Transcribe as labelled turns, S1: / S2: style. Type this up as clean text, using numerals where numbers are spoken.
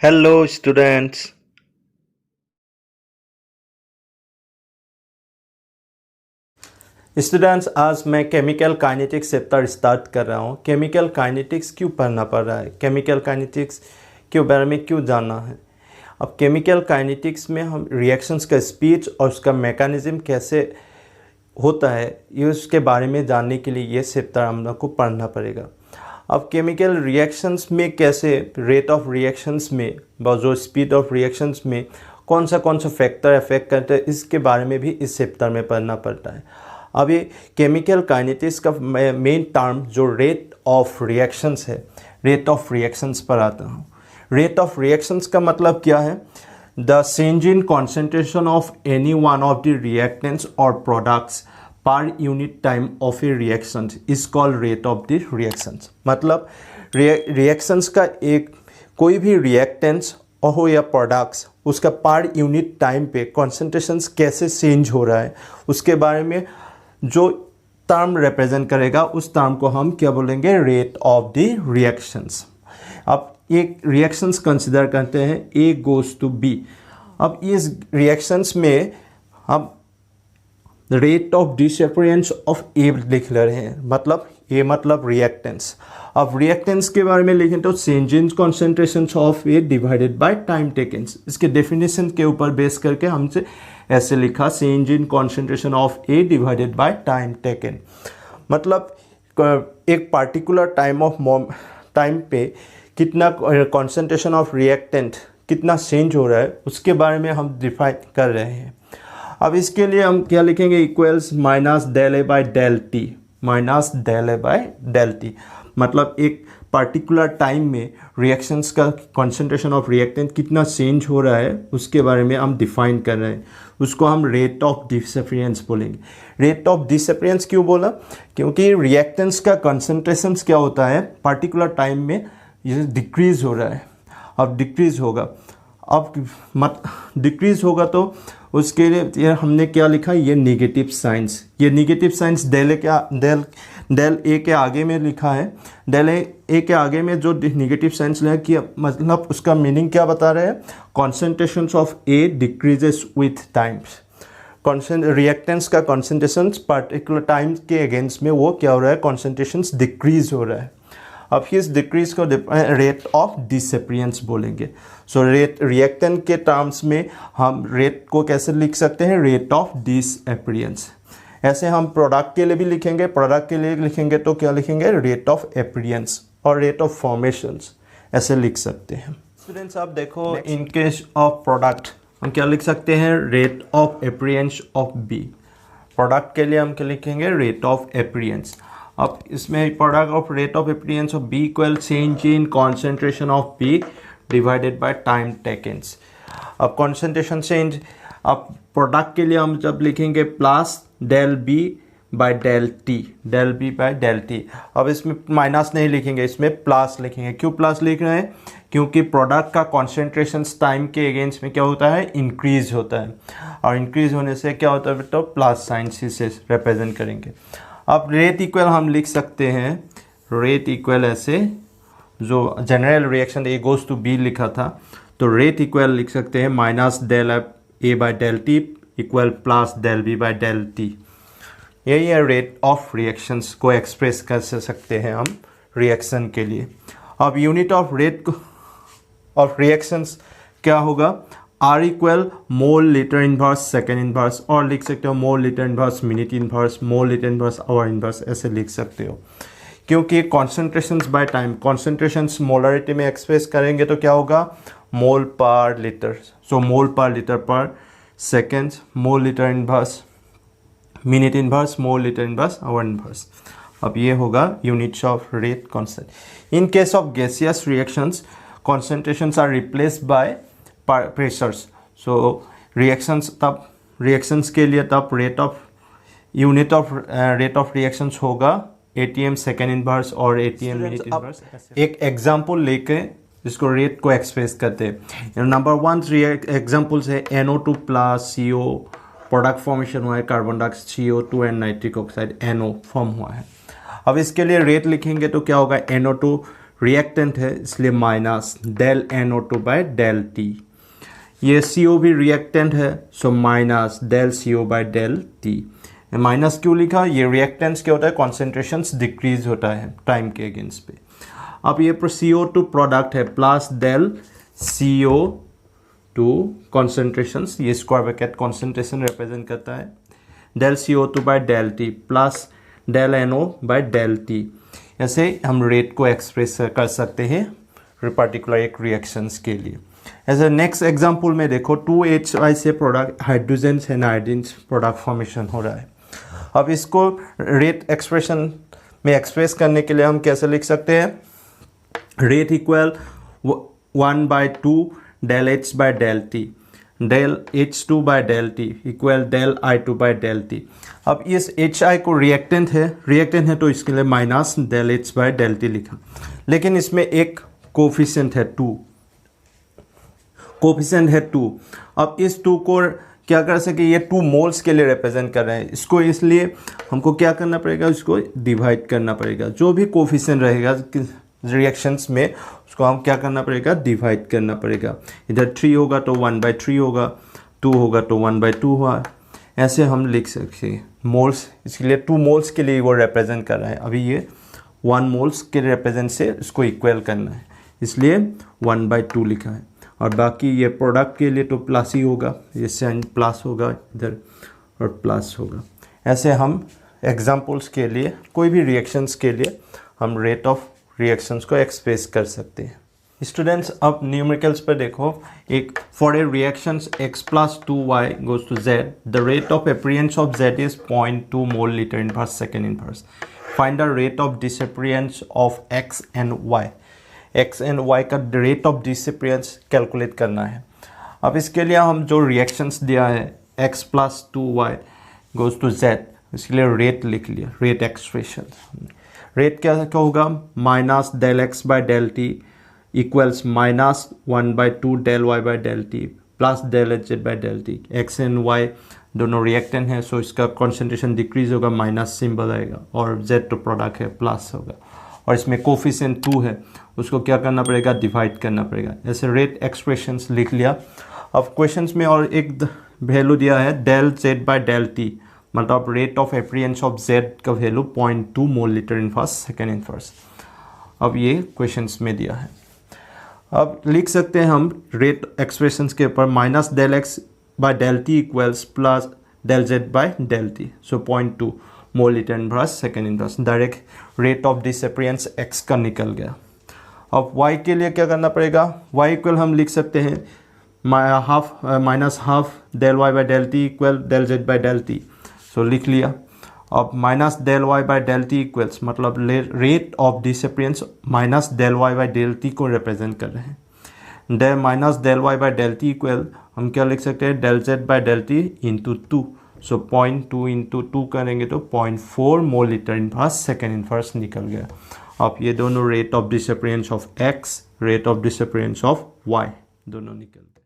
S1: Hello students. Students आज मैं chemical kinetics chapter start कर रहा हूँ। केमिकल काइनेटिक्स क्यों पढ़ना पड़ रहा है, केमिकल काइनेटिक्स के बारे में क्यों जानना है। अब केमिकल काइनेटिक्स में हम रिएक्शंस का स्पीड और उसका मैकेनिज्म कैसे होता है ये उसके बारे में जानने के लिए ये चैप्टर हम लोग को पढ़ना पड़ेगा। अब केमिकल रिएक्शंस में कैसे रेट ऑफ रिएक्शंस में जो स्पीड ऑफ रिएक्शंस में कौन सा फैक्टर अफेक्ट करता है इसके बारे में भी इस चैप्टर में पढ़ना पड़ता है। अब ये केमिकल काइनेटिक्स का मेन टर्म जो रेट ऑफ रिएक्शंस है, रेट ऑफ रिएक्शंस पर आता हूँ। रेट ऑफ रिएक्शंस का मतलब क्या है? The change in concentration of any one of the reactants और products per unit time of a reaction is called rate of the reactions. मतलब रिएक्शंस का एक कोई भी रिएक्टेंट्स हो या प्रोडक्ट्स उसका पर यूनिट टाइम पे कॉन्सेंट्रेशंस कैसे चेंज हो रहा है उसके बारे में जो टर्म रिप्रेजेंट करेगा उस टर्म को हम क्या बोलेंगे? Rate of the reactions. अब एक रिएक्शंस कंसिडर करते हैं ए गोज टू बी। अब इस रिएक्शंस में हम रेट ऑफ डिसअपियरेंस ऑफ ए लिख रहे हैं, मतलब ए मतलब रिएक्टेंस। अब रिएक्टेंस के बारे में लिखें तो change in concentration of A divided by time taken. इसके डेफिनेशन के ऊपर बेस करके हमसे ऐसे लिखा, change in concentration of A divided by time taken. मतलब एक पार्टिकुलर टाइम पे कितना कॉन्सेंट्रेशन ऑफ रिएक्टेंट कितना चेंज हो रहा है उसके बारे में हम डिफाइन कर रहे हैं। अब इसके लिए हम क्या लिखेंगे? Equals minus del a by del t, minus del a by del t. मतलब एक पार्टिकुलर टाइम में रिएक्शंस का कॉन्सेंट्रेशन ऑफ रिएक्टेंट कितना चेंज हो रहा है उसके बारे में हम डिफाइन कर रहे हैं। उसको हम रेट ऑफ डिसअपियरेंस बोलेंगे। रेट ऑफ डिसअपियरेंस क्यों बोला? क्योंकि रिएक्टेंट्स का कॉन्सेंट्रेशन क्या होता है पार्टिकुलर टाइम में ये डिक्रीज़ हो रहा है। अब डिक्रीज़ होगा, अब डिक्रीज़ होगा तो उसके लिए ये हमने क्या लिखा? ये नेगेटिव साइंस। ये नेगेटिव साइंस डेल ए के आगे में लिखा है। डेल ए के आगे में जो नेगेटिव साइंस लिखा कि मतलब उसका मीनिंग क्या बता रहे हैं? Concentration of A decreases with times. Reactants का कॉन्सेंट्रेशन पार्टिकुलर टाइम के अगेंस्ट में वो क्या हो रहा है? कॉन्सेंट्रेशन डिक्रीज हो रहा है। अब इस डिक्रीज को रेट ऑफ डिसअपियरेंस बोलेंगे। सो रेट रिएक्टेंट के टर्म्स में हम रेट को कैसे लिख सकते हैं? Rate of disappearance. ऐसे हम प्रोडक्ट के लिए भी लिखेंगे। प्रोडक्ट के लिए लिखेंगे तो क्या लिखेंगे? रेट ऑफ अपीयरेंस और रेट ऑफ फॉर्मेशंस ऐसे लिख सकते हैं। स्टूडेंट्स आप देखो, इन केस ऑफ प्रोडक्ट हम क्या लिख सकते हैं? Rate of appearance of B. Product के लिए हम क्या लिखेंगे? Rate of appearance. अब इसमें product of rate of appearance of B equal change in concentration of B divided by time takens. अब कॉन्सेंट्रेशन चेंज, अब प्रोडक्ट के लिए हम जब लिखेंगे plus del B by del t, del B by del t. अब इसमें minus नहीं लिखेंगे, इसमें प्लस लिखेंगे। क्यों प्लस लिख रहे हैं? क्योंकि प्रोडक्ट का कॉन्सेंट्रेशन टाइम के अगेंस्ट में क्या होता है? इंक्रीज होता है, और इंक्रीज होने से क्या होता है? तो प्लस साइन से रिप्रेजेंट करेंगे। अब रेट इक्वल हम लिख सकते हैं, रेट इक्वल ऐसे जो general reaction A goes to B लिखा था तो रेट इक्वल लिख सकते हैं minus del A by del T equal plus del B by del T. यही है रेट ऑफ रिएक्शंस को एक्सप्रेस कर सकते हैं हम रिएक्शन के लिए। अब unit of rate of reactions क्या होगा? R equal mole litre inverse second inverse, और लिख सकते हो mole litre inverse minute inverse, mole litre inverse hour inverse, ऐसे लिख सकते हो। क्योंकि concentrations by time, concentrations molarity में एक्सप्रेस करेंगे तो क्या होगा? मोल पर लीटर। सो मोल पर लीटर पर second, mole litre inverse minute inverse, mole litre inverse hour inverse. अब ये होगा units of rate constant. In case of gaseous reactions concentrations are replaced by pressures. So reactions के लिए तब unit of rate of reactions होगा atm second inverse और atm minute inverse. एक example लेके जिसको रेट को एक्सप्रेस करते हैं। नंबर 1 एग्जांपल्स है NO2 plus CO product formation हुआ है, carbon dioxide CO2 and nitric oxide NO form हुआ है। अब इसके लिए रेट लिखेंगे तो क्या होगा? NO2 रिएक्टेंट है इसलिए minus del NO2 by del T। ये CO भी रिएक्टेंट है so minus del CO by del T। Minus क्यों लिखा? ये रिएक्टेंस क्या होता है, कॉन्सेंट्रेशंस डिक्रीज होता है टाइम के अगेंस्ट पे। अब ये CO2 प्रोडक्ट है प्लस डेल CO2 कॉन्सेंट्रेशंस, ये स्क्वायर ब्रैकेट कॉन्सेंट्रेशन रिप्रेजेंट करता है, del CO2 by del T plus del NO by del T। ऐसे हम रेट को एक्सप्रेस कर सकते हैं पर्टिकुलर एक रिएक्शंस के लिए। ऐसे नेक्स्ट एग्जांपल में देखो 2HI से product hydrogen and iodine product formation हो रहा है। अब इसको रेट एक्सप्रेशन में एक्सप्रेस करने के लिए हम कैसे लिख सकते हैं, rate equal 1/2 del H by del T, del H2 by del T equal del I2 by del T। अब इस HI को रिएक्टेंट है तो इसके लिए minus del H by del T लिखा, लेकिन इसमें एक कोफिशिएंट है 2। अब इस 2 को क्या कर सके, ये 2 मोल्स के लिए रिप्रेजेंट कर रहे हैं इसको, इसलिए हमको क्या करना पड़ेगा, इसको डिवाइड करना पड़ेगा। जो भी कोफिशिएंट रहेगा रिएक्शंस में उसको हम क्या करना पड़ेगा, डिवाइड करना पड़ेगा। इधर 3 होगा तो 1/3 होगा, 2 होगा तो 1/2 हुआ। ऐसे हम लिख सकते हैं मोल्स, इसके लिए 2 मोल्स के लिए वो रिप्रेजेंट कर रहा है। अभी ये 1 मोल्स के रिप्रेजेंट से इसको इक्वल करना है, इसलिए 1/2 लिखा है। और बाकी ये प्रोडक्ट के लिए तो प्लस ही होगा, ये साइन प्लस होगा इधर और प्लस होगा। ऐसे हम एग्जाम्पल्स के लिए कोई भी रिएक्शंस के लिए हम रेट ऑफ रिएक्शंस को एक्सप्रेस कर सकते हैं। स्टूडेंट्स अब न्यूमेरिकल्स पर देखो, एक for a reactions x + 2y goes to z, the rate of appearance of z is 0.2 mole liter inverse second inverse. Find the rate of disappearance of x and y. x and y का rate of disappearance calculate करना है। अब इसके लिए हम जो reactions दिया है x + 2y goes to z, इसके लिए रेट लिख लिया, रेट एक्सप्रेशन। रेट क्या होगा, minus del x by del t equals minus 1/2 del y by del t plus del h by del t। x and y दोनों reactant हैं so इसका concentration decrease होगा, माइनस सिंबल आएगा, और z तो product है प्लस होगा, और इसमें कोफिशिएंट 2 है उसको क्या करना पड़ेगा, डिवाइड करना पड़ेगा। ऐसे रेट एक्सप्रेशंस लिख लिया। अब क्वेश्चंस में और एक वैल्यू दिया है del z by del t, मतलब rate of appearance of z का value 0.2 mole litre inverse second inverse. अब ये क्वेश्चंस में दिया है। अब लिख सकते हैं हम रेट एक्सप्रेशंस के ऊपर minus del x by del t equals plus del z by del t, so 0.2 mole litre inverse second inverse. Direct rate of disappearance x का निकल गया। अब y के लिए क्या करना पड़ेगा, y इक्वल हम लिख सकते हैं minus half del y by del t equal del z by del t, so लिख लिया। अब minus del y by del t equals मतलब rate of disappearance minus del y by del t को represent कर रहे हैं। Minus del y by del t equal हम क्या लिख सकते हैं, del z by del t into 2, so 0.2 into 2 करेंगे तो 0.4 मोल लीटर इनवर्स सेकेंड इनवर्स निकल गया। अब ये दोनों rate of disappearance of x, rate of disappearance of y दोनों निकलते हैं।